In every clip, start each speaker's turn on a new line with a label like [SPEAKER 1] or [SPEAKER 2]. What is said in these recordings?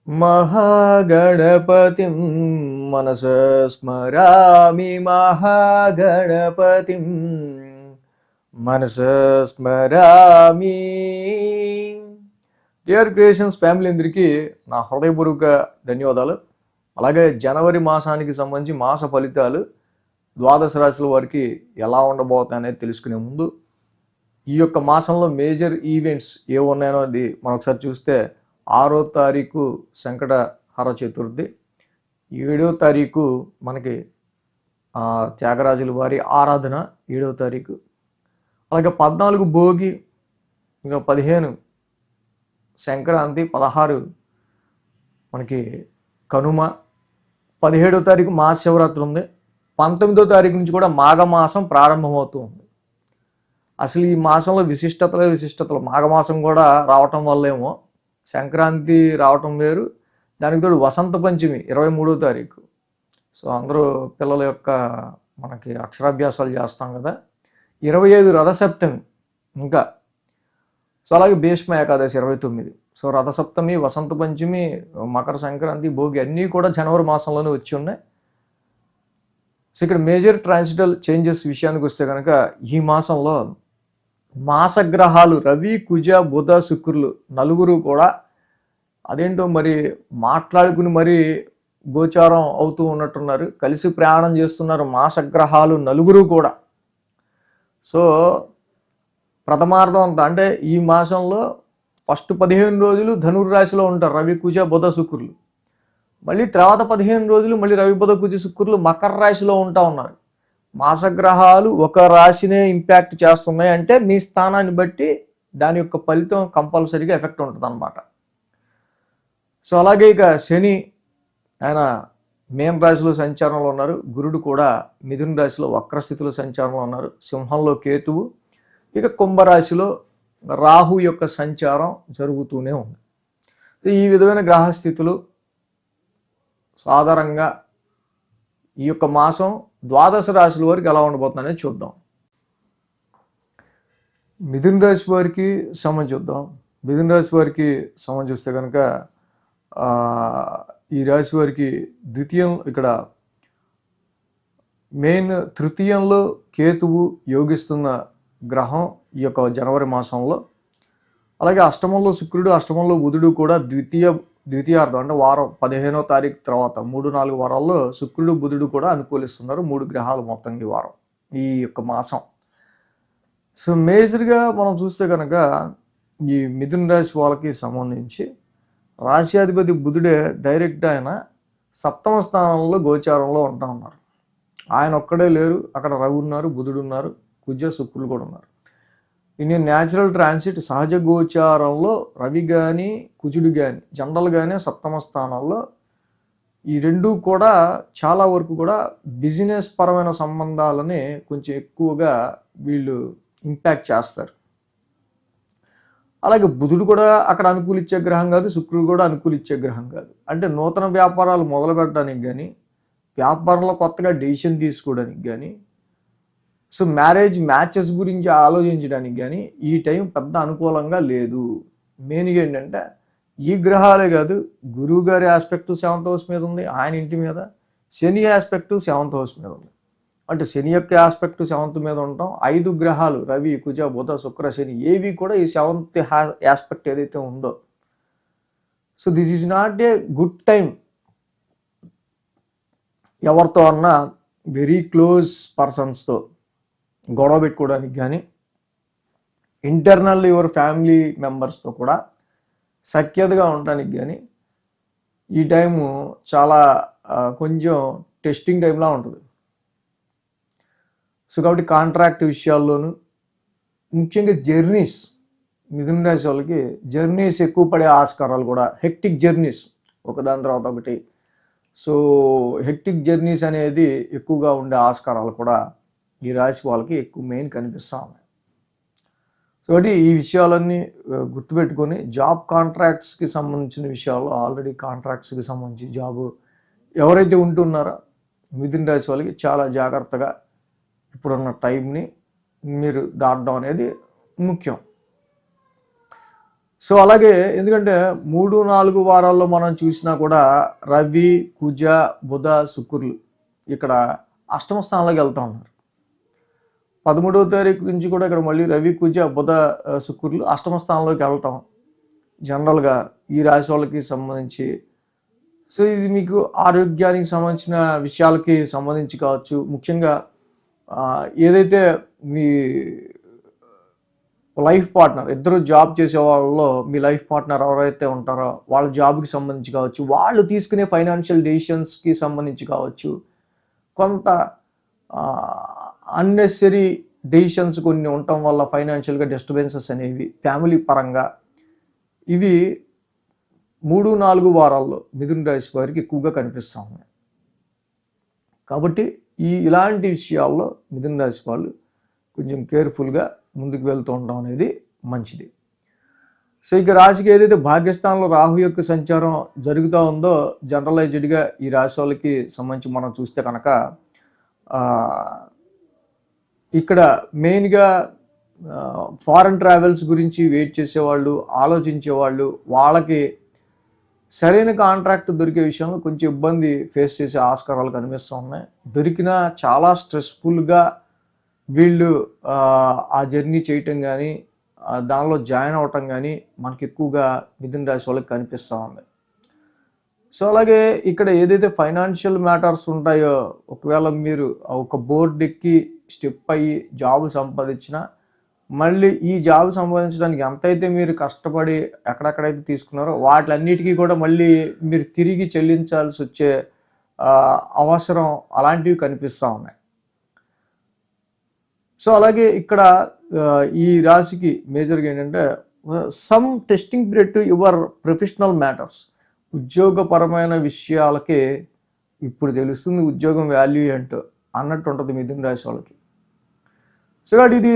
[SPEAKER 1] మహాగణపతిం మనసా స్మరామి మహాగణపతిం మనసా స్మరామి. Dear creations family అందరికీ నా హృదయపూర్వక ధన్యవాదాలు. అలాగే జనవరి మాసానికి సంబంధించి మాస ఫలితాలు ద్వాదశ రాశుల వారికి ఎలా ఉండబోతాయి అనేది తెలుసుకునే ముందు ఈ యొక్క మాసంలో మేజర్ ఈవెంట్స్ ఏమున్నాయో అది మనం ఒకసారి చూస్తే 6వ తారీఖు సంకటహర చతుర్థి, 7వ తారీఖు మనకి త్యాగరాజుల వారి ఆరాధన 7వ తారీఖు, అలాగే 14 భోగి, ఇంకా 15 సంక్రాంతి, 16 మనకి కనుమ, 17వ తారీఖు మహాశివరాత్రి ఉంది, 19వ తారీఖు నుంచి కూడా మాఘమాసం ప్రారంభమవుతూ ఉంది. అసలు ఈ మాసంలో విశిష్టతలు మాఘమాసం కూడా రావటం వల్లేమో సంక్రాంతి రావటం వేరు, దానికి తోడు వసంత పంచమి 23వ తారీఖు. సో అందరూ పిల్లల యొక్క మనకి అక్షరాభ్యాసాలు చేస్తాం కదా. 25 రథసప్తమి, ఇంకా సో అలాగే భీష్మ ఏకాదశి 29. సో రథసప్తమి, వసంత పంచమి, మకర సంక్రాంతి, భోగి అన్నీ కూడా జనవరి మాసంలోనే వచ్చి ఉన్నాయి. సో ఇక్కడ మేజర్ ట్రాన్సిటల్ చేంజెస్ విషయానికి వస్తే కనుక ఈ మాసంలో మాసగ్రహాలు రవి, కుజ, బుధ, శుక్రులు నలుగురు కూడా అదేంటో మరి మాట్లాడుకుని మరి గోచారం అవుతూ ఉన్నట్టున్నారు, కలిసి ప్రయాణం చేస్తున్నారు మాసగ్రహాలు నలుగురు కూడా. సో ప్రథమార్థం అంతా అంటే ఈ మాసంలో ఫస్ట్ 15 రోజులు ధనుర్రాశిలో ఉంటారు రవి, కుజ, బుధ, శుక్రులు. మళ్ళీ తర్వాత 15 రోజులు మళ్ళీ రవి, బుధ, కుజ, శుక్రులు మకర రాశిలో ఉంటా ఉన్నారు. మాసగ్రహాలు ఒక రాశినే ఇంపాక్ట్ చేస్తున్నాయి అంటే మీ స్థానాన్ని బట్టి దాని యొక్క ఫలితం కంపల్సరీగా ఎఫెక్ట్ ఉంటుంది అన్నమాట. సో అలాగే ఇక శని ఆయన మేన రాశిలో సంచారంలో ఉన్నారు, గురుడు కూడా మిథున రాశిలో వక్రస్థితిలో సంచారంలో ఉన్నారు, సింహంలో కేతువు, ఇక కుంభరాశిలో రాహు యొక్క సంచారం జరుగుతూనే ఉంది. ఈ విధమైన గ్రహస్థితులు సాధారణంగా ఈ యొక్క మాసం ద్వాదశ రాశుల వారికి ఎలా ఉండబోతుందనేది చూద్దాం. మిథున రాశి వారికి సంబంధించి చూద్దాం. మిథున రాశి వారికి సంబంధించి చూస్తే కనుక ఈ రాశి వారికి ద్వితీయం, ఇక్కడ మెయిన్ తృతీయంలో కేతువు యోగిస్తున్న గ్రహం ఈ యొక్క జనవరి మాసంలో. అలాగే అష్టమంలో శుక్రుడు, అష్టమంలో బుధుడు కూడా ద్వితీయార్థం అంటే వారం 15వ తారీఖు తర్వాత 3-4 వారాల్లో శుక్రుడు, బుధుడు కూడా అనుకూలిస్తున్నారు. 3 గ్రహాలు మొత్తం ఈ వారం, ఈ యొక్క మాసం. సో మేజర్గా మనం చూస్తే కనుక ఈ మిథున రాశి వాళ్ళకి సంబంధించి రాశ్యాధిపతి బుధుడే డైరెక్ట్ ఆయన 7వ స్థానంలో గోచారంలో ఉంటా ఉన్నారు. ఆయన ఒక్కడే లేరు, అక్కడ రవి ఉన్నారు, బుధుడు ఉన్నారు, కుజ, శుక్రులు కూడా ఉన్నారు. ఇన్ న్యాచురల్ ట్రాన్సిట్ సహజ గోచారంలో రవి కానీ కుజుడు కానీ జనరల్గానే 7వ స్థానంలో ఈ రెండు కూడా చాలా వరకు కూడా బిజినెస్ పరమైన సంబంధాలని కొంచెం ఎక్కువగా వీళ్ళు ఇంపాక్ట్ చేస్తారు. అలాగే బుధుడు కూడా అక్కడ అనుకూలించే గ్రహం కాదు, శుక్రుడు కూడా అనుకూలించే గ్రహం కాదు. అంటే నూతన వ్యాపారాలు మొదలు పెట్టడానికి కానీ, వ్యాపారంలో కొత్తగా డెసిషన్ తీసుకోవడానికి కానీ, సో మ్యాచెస్ గురించి ఆలోచించడానికి కానీ ఈ టైం పెద్ద అనుకూలంగా లేదు. మెయిన్గా ఏంటంటే ఈ గ్రహాలే కాదు, గురువు గారి ఆస్పెక్టు 7th హౌస్ మీద ఉంది, ఆయన ఇంటి మీద. శని ఆస్పెక్టు 7th హౌస్ మీద ఉంది. అంటే శని యొక్క ఆస్పెక్టు 7th మీద ఉండటం, 5 గ్రహాలు రవి, కుజ, బుధ, శుక్ర, శని ఏవి కూడా ఈ 7th ఆస్పెక్ట్ ఏదైతే ఉందో, so this is not a good time ఎవరితో అన్నా వెరీ క్లోజ్ పర్సన్స్తో గొడవ పెట్టుకోవడానికి కానీ, ఇంటర్నల్ యువర్ ఫ్యామిలీ మెంబర్స్తో కూడా సఖ్యతగా ఉండడానికి కానీ ఈ టైము చాలా కొంచెం టెస్టింగ్ టైంలా ఉంటుంది. సో కాబట్టి కాంట్రాక్ట్ విషయాల్లోనూ ముఖ్యంగా జర్నీస్, మిథున రాశి వాళ్ళకి జర్నీస్ ఎక్కువ పడే ఆస్కారాలు కూడా, హెక్టిక్ జర్నీస్ ఒకదాని తర్వాత ఒకటి. సో హెక్టిక్ జర్నీస్ అనేది ఎక్కువగా ఉండే ఆస్కారాలు కూడా ఈ రాశి వాళ్ళకి ఎక్కువ మెయిన్ కనిపిస్తూ ఉన్నాయి. సో ఈ విషయాలన్నీ గుర్తుపెట్టుకొని జాబ్ కాంట్రాక్ట్స్కి సంబంధించిన విషయాల్లో ఆల్రెడీ కాంట్రాక్ట్స్కి సంబంధించి జాబు ఎవరైతే ఉంటున్నారో మిథున రాశి వాళ్ళకి చాలా జాగ్రత్తగా ఇప్పుడున్న టైంని మీరు దాటడం అనేది ముఖ్యం. సో అలాగే ఎందుకంటే 3-4 వారాల్లో మనం చూసినా కూడా రవి, కుజ, బుధ, శుక్రులు ఇక్కడ అష్టమ స్థానంలోకి వెళ్తూ ఉన్నారు. 13వ తారీఖు నుంచి కూడా ఇక్కడ మళ్ళీ రవి, కుజ, బుధ, శుక్రులు అష్టమ స్థానంలోకి వెళ్ళటం జనరల్గా ఈ రాశి వాళ్ళకి సంబంధించి. సో ఇది మీకు ఆరోగ్యానికి సంబంధించిన విషయాలకి సంబంధించి కావచ్చు. ముఖ్యంగా ఏదైతే మీ లైఫ్ పార్ట్నర్, ఇద్దరు జాబ్ చేసే వాళ్ళలో మీ లైఫ్ పార్ట్నర్ ఎవరైతే ఉంటారో వాళ్ళ జాబ్కి సంబంధించి కావచ్చు, వాళ్ళు తీసుకునే ఫైనాన్షియల్ డెసిషన్స్కి సంబంధించి కావచ్చు, కొంత అన్నెసరీ డెసిషన్స్ కొన్ని ఉండటం వల్ల ఫైనాన్షియల్గా డిస్టర్బెన్సెస్ అనేవి ఫ్యామిలీ పరంగా ఇవి 3-4 వారాల్లో మిథున రాశి వారికి ఎక్కువగా కనిపిస్తూ ఉన్నాయి. కాబట్టి ఇలాంటి విషయాల్లో మిథున రాశి వాళ్ళు కొంచెం కేర్ఫుల్గా ముందుకు వెళ్తూ ఉండడం అనేది మంచిది. సో ఇక రాశికి ఏదైతే భాగ్యస్థానంలో రాహు యొక్క సంచారం జరుగుతూ ఉందో జనరలైజ్డ్గా ఈ రాశి వాళ్ళకి సంబంధించి మనం చూస్తే కనుక ఇక్కడ మెయిన్గా ఫారెన్ ట్రావెల్స్ గురించి వెయిట్ చేసేవాళ్ళు, ఆలోచించేవాళ్ళు, వాళ్ళకి సరైన కాంట్రాక్ట్ దొరికే విషయంలో కొంచెం ఇబ్బంది ఫేస్ చేసే ఆస్కారాలు కనిపిస్తూ ఉన్నాయి. దొరికినా చాలా స్ట్రెస్ఫుల్గా వీళ్ళు ఆ జర్నీ చేయటం కానీ దానిలో జాయిన్ అవ్వటం కానీ మనకి ఎక్కువగా మిథున రాశి వాళ్ళకి కనిపిస్తూ ఉంది. సో అలాగే ఇక్కడ ఏదైతే ఫైనాన్షియల్ మ్యాటర్స్ ఉంటాయో, ఒకవేళ మీరు ఒక బోర్డు ఎక్కి స్టెప్ అయ్యి జాబ్ సంపాదించినా మళ్ళీ ఈ జాబ్ సంపాదించడానికి ఎంతైతే మీరు కష్టపడి ఎక్కడెక్కడైతే తీసుకున్నారో వాటిలన్నిటికీ కూడా మళ్ళీ మీరు తిరిగి చెల్లించాల్సి వచ్చే అవసరం అలాంటివి కనిపిస్తూ ఉన్నాయి. సో అలాగే ఇక్కడ ఈ రాశికి మేజర్గా ఏంటంటే some testing period to your professional matters. ఉద్యోగపరమైన విషయాలకే ఇప్పుడు తెలుస్తుంది ఉద్యోగం వాల్యూ ఏంటో అన్నట్టు ఉంటుంది మిథున రాశి వాళ్ళకి. సో కాబట్టి ఇది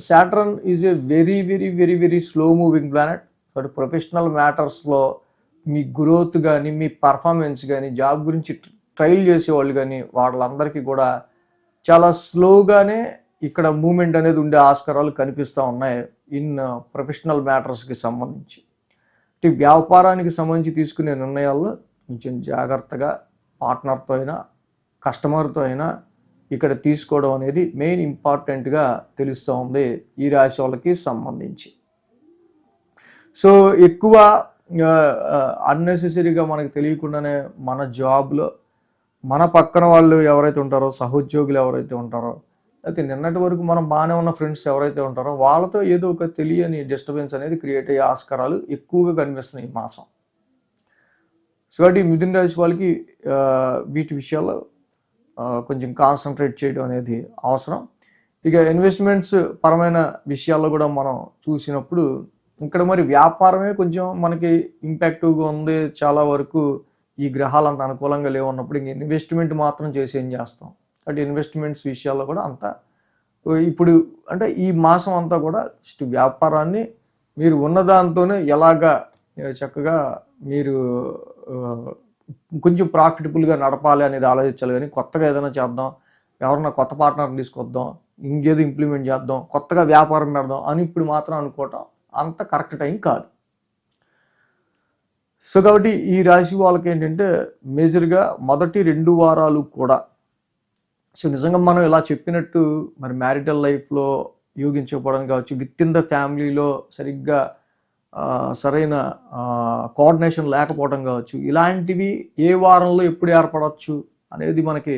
[SPEAKER 1] Saturn is a very very very very slow moving planet. కాబట్టి ప్రొఫెషనల్ మ్యాటర్స్లో మీ గ్రోత్ కానీ, మీ పర్ఫార్మెన్స్ కానీ, జాబ్ గురించి ట్రైల్ చేసేవాళ్ళు కానీ వాళ్ళందరికీ కూడా చాలా స్లోగానే ఇక్కడ మూమెంట్ అనేది ఉండే ఆస్కారాలు కనిపిస్తూ ఉన్నాయి ఇన్ ప్రొఫెషనల్ మ్యాటర్స్కి సంబంధించి. వ్యాపారానికి సంబంధించి తీసుకునే నిర్ణయాల్లో కొంచెం జాగ్రత్తగా పార్ట్నర్తో అయినా కస్టమర్తో అయినా ఇక్కడ తీసుకోవడం అనేది మెయిన్ ఇంపార్టెంట్గా తెలుస్తూ ఉంది ఈ రాశి వాళ్ళకి సంబంధించి. సో ఎక్కువ అన్నెసెసరీగా మనకు తెలియకుండానే మన జాబ్లో మన పక్కన వాళ్ళు ఎవరైతే ఉంటారో, సహోద్యోగులు ఎవరైతే ఉంటారో, అయితే నిన్నటి వరకు మనం బాగానే ఉన్న ఫ్రెండ్స్ ఎవరైతే ఉంటారో వాళ్ళతో ఏదో ఒక తెలియని డిస్టర్బెన్స్ అనేది క్రియేట్ అయ్యే ఆస్కారాలు ఎక్కువగా కనిపిస్తున్నాయి ఈ మాసం. సో కాబట్టి మిథున రాశి వాళ్ళకి వీటి విషయాల్లో కొంచెం కాన్సన్ట్రేట్ చేయడం అనేది అవసరం. ఇక ఇన్వెస్ట్మెంట్స్ పరమైన విషయాల్లో కూడా మనం చూసినప్పుడు ఇక్కడ మరి వ్యాపారమే కొంచెం మనకి ఇంపాక్టివ్గా ఉంది. చాలా వరకు ఈ గ్రహాలు అంత అనుకూలంగా లేవన్నప్పుడు ఇంక ఇన్వెస్ట్మెంట్ మాత్రం చేసి ఏం చేస్తాం. అంటే ఇన్వెస్ట్మెంట్స్ విషయాల్లో కూడా అంత ఇప్పుడు అంటే ఈ మాసం అంతా కూడా జస్ట్ వ్యాపారాన్ని మీరు ఉన్నదాంతోనే ఎలాగా చక్కగా మీరు కొంచెం ప్రాఫిటబుల్గా నడపాలి అనేది ఆలోచించాలి. కానీ కొత్తగా ఏదైనా చేద్దాం, ఎవరన్నా కొత్త పార్ట్నర్ని తీసుకొద్దాం, ఇంకేదో ఇంప్లిమెంట్ చేద్దాం, కొత్తగా వ్యాపారం పెడదాం అని ఇప్పుడు మాత్రం అనుకోవటం అంత కరెక్ట్ టైం కాదు. సో కాబట్టి ఈ రాశి వాళ్ళకి ఏంటంటే మేజర్గా మొదటి 2 వారాలు కూడా సో నిజంగా మనం ఇలా చెప్పినట్టు మరి మ్యారిటల్ లైఫ్లో యోగించకపోవడం కావచ్చు, విత్ ఇన్ ద ఫ్యామిలీలో సరిగ్గా సరైన కోఆర్డినేషన్ లేకపోవడం కావచ్చు, ఇలాంటివి ఏ వారంలో ఎప్పుడు ఏర్పడవచ్చు అనేది మనకి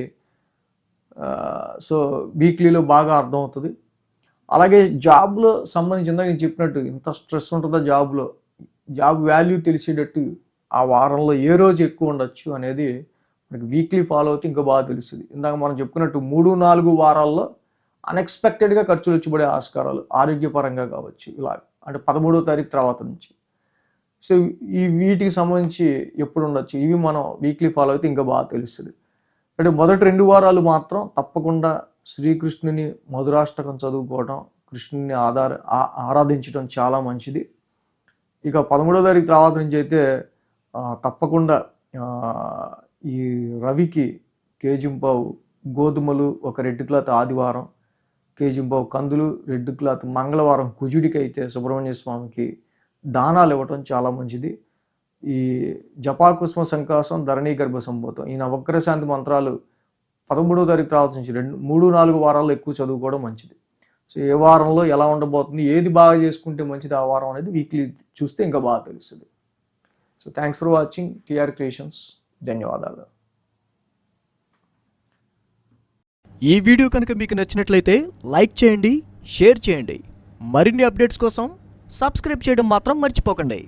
[SPEAKER 1] సో వీక్లీలో బాగా అర్థమవుతుంది. అలాగే జాబ్లో సంబంధించి ఇందాక నేను చెప్పినట్టు ఇంత స్ట్రెస్ ఉంటుందో జాబ్లో, జాబ్ వాల్యూ తెలిసేటట్టు ఆ వారంలో ఏ రోజు ఎక్కువ ఉండొచ్చు అనేది మనకి వీక్లీ ఫాలో అవుతే ఇంకా బాగా తెలుస్తుంది. ఇందాక మనం చెప్పుకున్నట్టు 3-4 వారాల్లో అన్ఎక్స్పెక్టెడ్గా ఖర్చులు వచ్చిపడే ఆస్కారాలు ఆరోగ్యపరంగా కావచ్చు, ఇలా అంటే 13వ తారీఖు తర్వాత నుంచి. సో వీటికి సంబంధించి ఎప్పుడు ఉండొచ్చు ఇవి మనం వీక్లీ ఫాలో అయితే ఇంకా బాగా తెలుస్తుంది. అంటే మొదటి 2 వారాలు మాత్రం తప్పకుండా శ్రీకృష్ణుని మధురాష్టకం చదువుకోవడం, కృష్ణుని ఆరాధించడం చాలా మంచిది. ఇక 13వ తారీఖు తర్వాత నుంచి అయితే తప్పకుండా ఈ రవికి కేజింపావు గోధుమలు, ఒక రెడ్ క్లాత్ ఆదివారం, కేజింపావు కందులు, రెడ్ క్లాత్ మంగళవారం కుజుడికి అయితే సుబ్రహ్మణ్య స్వామికి దానాలు ఇవ్వటం చాలా మంచిది. ఈ జపాకుసుమ సంకాసం ధరణీ గర్భ సంభూతం ఈ నవగ్రహశాంతి మంత్రాలు 13వ తారీఖు తర్వాత నుంచి 3-4 వారాల్లో ఎక్కువ చదువుకోవడం మంచిది. సో ఏ వారంలో ఎలా ఉండబోతుంది, ఏది బాగా చేసుకుంటే మంచిది ఆ వారం అనేది వీక్లీ చూస్తే ఇంకా బాగా తెలుస్తుంది. So thanks for watching TR creations. ధన్యవాదాలు.
[SPEAKER 2] ఈ వీడియో కనుక మీకు నచ్చినట్లయితే లైక్ చేయండి, షేర్ చేయండి. మరిన్ని అప్డేట్స్ కోసం సబ్స్క్రైబ్ చేయడం మాత్రం మర్చిపోకండి.